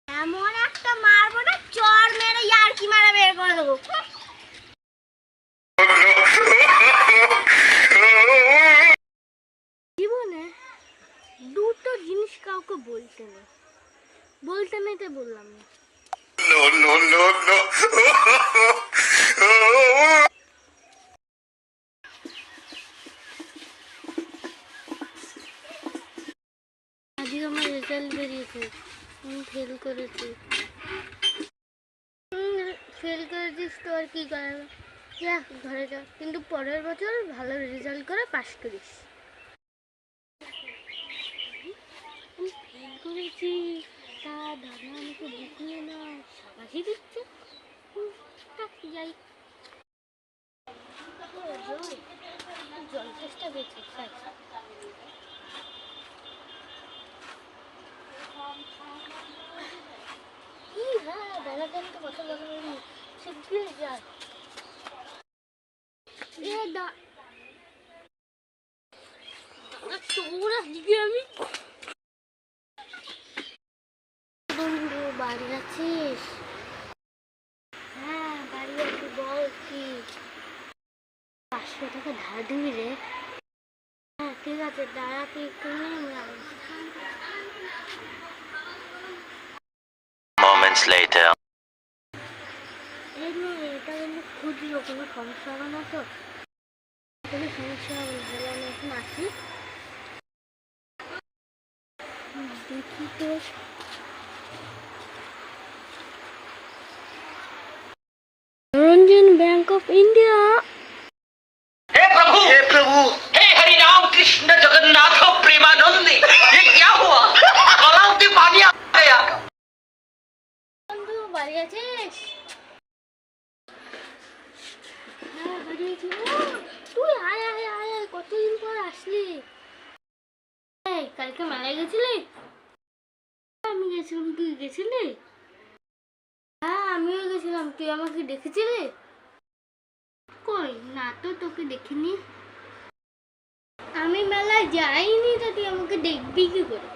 এমন একটা মারবো না, চর মেরে ইয়ার্কি মারা বের করে দেবো। জীবনে দুটো জিনিস কাউকে বলতে নেই তো বললাম না। আজকে আমার রেজাল্ট বেরিয়েছে, আমি ফেল করেছি। তো আর কি করাবে, যা ঘরে যা, কিন্তু পরের বছর ভালো রেজাল্ট করে পাস করিস। আমি ফেল করেছি, তা দাদা আমাকে বুঝিয়ে না শাবাশি দিচ্ছে। যাই, জল চেষ্টা পেয়েছি। হ্যাঁ, দাদাকে আমি তো কথা বলা হয়নি, শিগগির যাই। আমি বন্ধু বাড়ি আছিস? হ্যাঁ বাড়ি আছি, বল কি 500 টাকা ধার দিবি রে? হ্যাঁ ঠিক আছে, দাঁড়া তুই একটু Moments later. এটা কিন্তু খুঁজলো, কোনো সমস্যা হবে না তো? কোনো সমস্যা হবে না, হলে আমি এখন আসি, দেখি তো। Ranjan bank of India. हे प्रभु, हे हरि राम कृष्ण जगन्नाथ प्रेमानंद, ये क्या हुआ? गलाव में पानी आ गया। बंधु बाड़ी आছিস? হ্যাঁ বাড়ি আছি। তুই আয় আয় আয়, কতদিন পর আসলি। এই কালকে মেলায় গেছিলি? আমি গেছিলাম, তুই গেছিলি? হ্যাঁ আমিও গেছিলাম, তুই আমাকে দেখেছিলি? কই না তো, তোকে দেখিনি। আমি মেলায় যাইনি তো তুই আমাকে দেখবি কি করে?